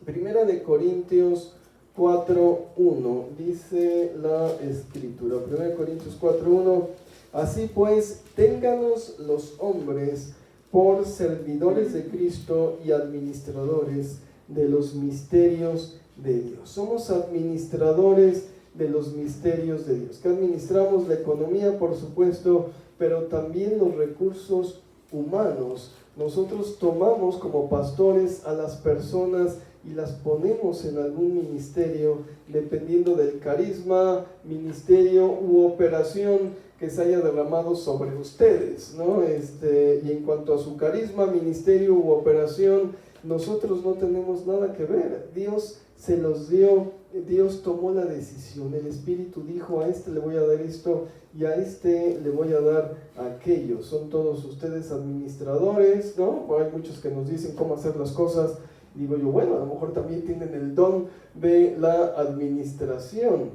Primera de Corintios 4:1 dice la Escritura. 1 Corintios 4:1 Así pues, ténganos los hombres por servidores de Cristo y administradores de los misterios de Dios. Somos administradores de los misterios de Dios, que administramos la economía, por supuesto, pero también los recursos humanos. Nosotros tomamos como pastores a las personas y las ponemos en algún ministerio, dependiendo del carisma, ministerio u operación que se haya derramado sobre ustedes, ¿no? Y en cuanto a su carisma, ministerio u operación, nosotros no tenemos nada que ver. Dios se los dio, Dios tomó la decisión. El Espíritu dijo: a este le voy a dar esto y a este le voy a dar aquello. Son todos ustedes administradores, ¿no? Hay muchos que nos dicen cómo hacer las cosas. Digo yo, bueno, a lo mejor también tienen el don de la administración.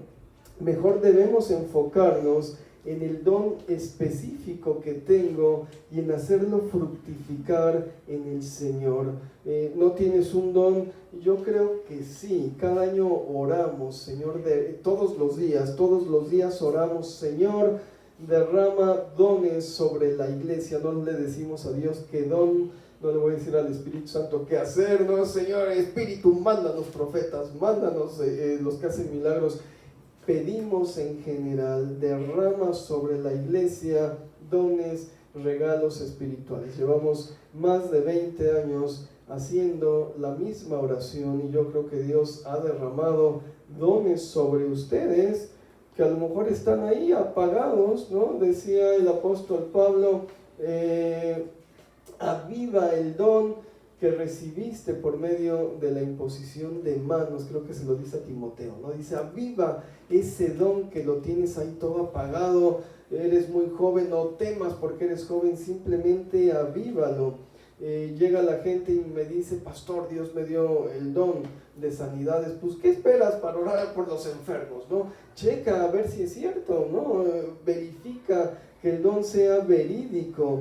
Mejor debemos enfocarnos en el don específico que tengo y en hacerlo fructificar en el Señor. ¿No tienes un don? Yo creo que sí. Cada año oramos, Señor, todos los días oramos: Señor, derrama dones sobre la iglesia. No le decimos a Dios qué don, no le voy a decir al Espíritu Santo qué hacer. No, Señor Espíritu, mándanos profetas, mándanos los que hacen milagros. Pedimos en general: derrama sobre la iglesia dones, regalos espirituales. Llevamos más de 20 años haciendo la misma oración y yo creo que Dios ha derramado dones sobre ustedes que a lo mejor están ahí apagados, ¿no? Decía el apóstol Pablo: aviva el don que recibiste por medio de la imposición de manos. Creo que se lo dice a Timoteo, ¿no? Dice: aviva ese don que lo tienes ahí todo apagado. Eres muy joven, no temas porque eres joven, simplemente avívalo. Llega la gente y me dice: pastor, Dios me dio el don de sanidades. Pues, ¿qué esperas para orar por los enfermos, no? Checa a ver si es cierto, ¿no? Verifica que el don sea verídico.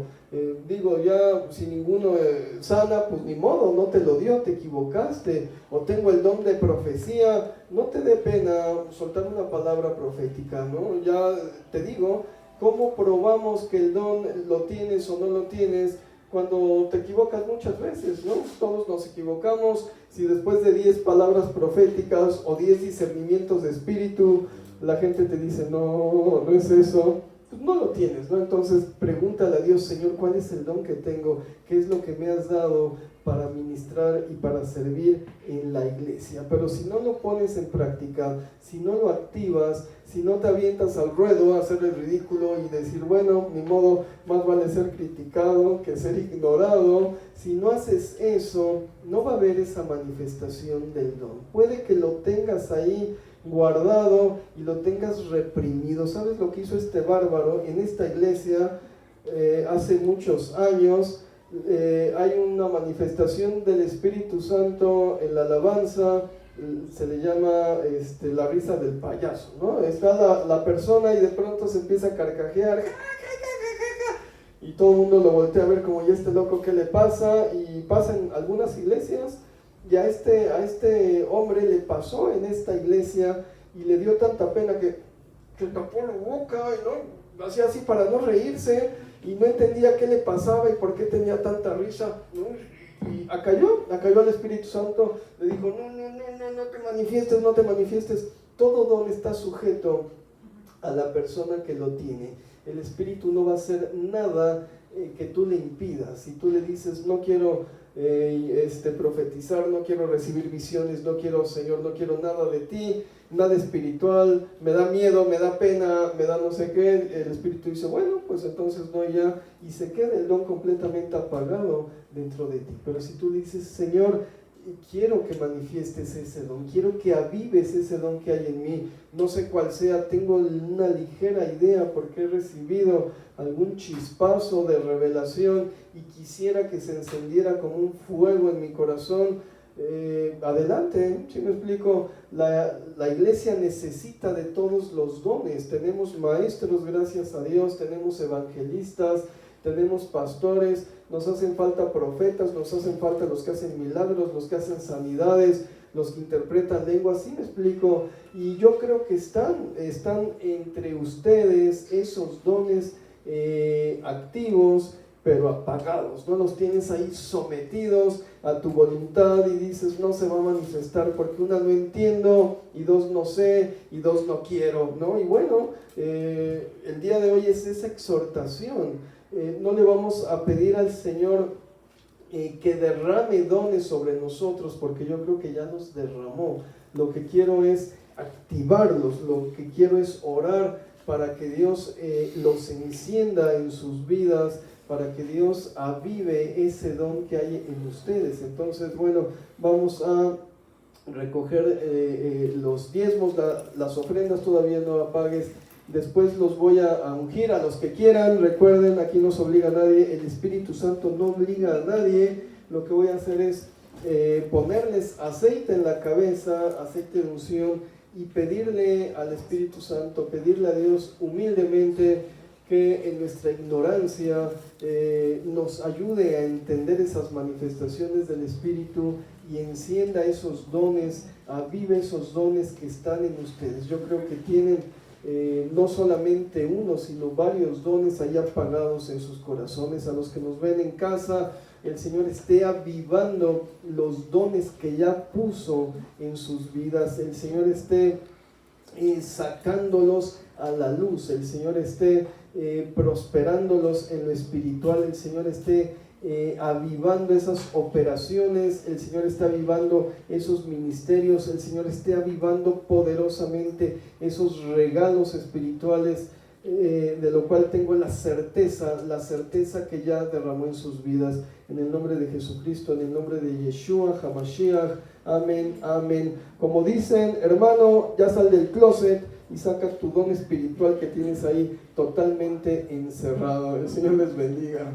Digo, ya si ninguno sana, pues ni modo, no te lo dio, te equivocaste. O tengo el don de profecía, no te dé pena soltar una palabra profética, ¿no? Ya te digo, ¿cómo probamos que el don lo tienes o no lo tienes? Cuando te equivocas muchas veces, ¿no? Todos nos equivocamos. Si después de 10 palabras proféticas o 10 discernimientos de espíritu, la gente te dice: no, no es eso, pues no lo tienes, ¿no? Entonces pregúntale a Dios: Señor, ¿cuál es el don que tengo? ¿Qué es lo que me has dado para ministrar y para servir en la iglesia? Pero si no lo pones en práctica, si no lo activas, si no te avientas al ruedo a hacer el ridículo y decir: bueno, ni modo, más vale ser criticado que ser ignorado. Si no haces eso, no va a haber esa manifestación del don. Puede que lo tengas ahí guardado y lo tengas reprimido. ¿Sabes lo que hizo este bárbaro en esta iglesia hace muchos años? Hay una manifestación del Espíritu Santo en la alabanza. Se le llama la risa del payaso, ¿no? Está la persona y de pronto se empieza a carcajear y todo el mundo lo voltea a ver como: ¿y este loco qué le pasa? Y pasa en algunas iglesias. Y a este hombre le pasó en esta iglesia y le dio tanta pena que tapó la boca y no hacía así para no reírse y no entendía qué le pasaba y por qué tenía tanta risa, ¿no? Y acalló al Espíritu Santo. Le dijo: no te manifiestes. Todo don está sujeto a la persona que lo tiene. El Espíritu no va a hacer nada que tú le impidas. Si tú le dices: no quiero profetizar, no quiero recibir visiones, no quiero, Señor, no quiero nada de ti, nada espiritual, me da miedo, me da pena, me da no sé qué, el Espíritu dice: bueno, pues entonces no, ya, y se queda el don completamente apagado dentro de ti. Pero si tú le dices: Señor, quiero que manifiestes ese don, quiero que avives ese don que hay en mí, no sé cuál sea, tengo una ligera idea porque he recibido algún chispazo de revelación y quisiera que se encendiera como un fuego en mi corazón. Adelante, ¿sí me explico? La iglesia necesita de todos los dones. Tenemos maestros, gracias a Dios, tenemos evangelistas, tenemos pastores, nos hacen falta profetas, nos hacen falta los que hacen milagros, los que hacen sanidades, los que interpretan lenguas, ¿sí me explico? Y yo creo que están entre ustedes esos dones activos, pero apagados, no los tienes ahí sometidos a tu voluntad y dices no se va a manifestar porque una no entiendo y dos no sé y dos no quiero, ¿no? Y bueno, el día de hoy es esa exhortación. No le vamos a pedir al Señor que derrame dones sobre nosotros porque yo creo que ya nos derramó. Lo que quiero es activarlos, lo que quiero es orar para que Dios los encienda en sus vidas, para que Dios avive ese don que hay en ustedes. Entonces, bueno, vamos a recoger los diezmos, las ofrendas todavía no apagues. Después los voy a ungir a los que quieran. Recuerden, aquí no se obliga a nadie, el Espíritu Santo no obliga a nadie. Lo que voy a hacer es ponerles aceite en la cabeza, aceite de unción, y pedirle al Espíritu Santo, pedirle a Dios humildemente que en nuestra ignorancia nos ayude a entender esas manifestaciones del Espíritu y encienda esos dones, avive esos dones que están en ustedes. Yo creo que tienen no solamente uno, sino varios dones ahí apagados en sus corazones. A los que nos ven en casa, el Señor esté avivando los dones que ya puso en sus vidas, el Señor esté sacándolos a la luz, el Señor esté prosperándolos en lo espiritual, el Señor esté avivando esas operaciones, el Señor está avivando esos ministerios, el Señor esté avivando poderosamente esos regalos espirituales, de lo cual tengo la certeza que ya derramó en sus vidas, en el nombre de Jesucristo, en el nombre de Yeshua HaMashiach, amén, amén. Como dicen, hermano, ya sal del closet y saca tu don espiritual que tienes ahí totalmente encerrado. El Señor les bendiga.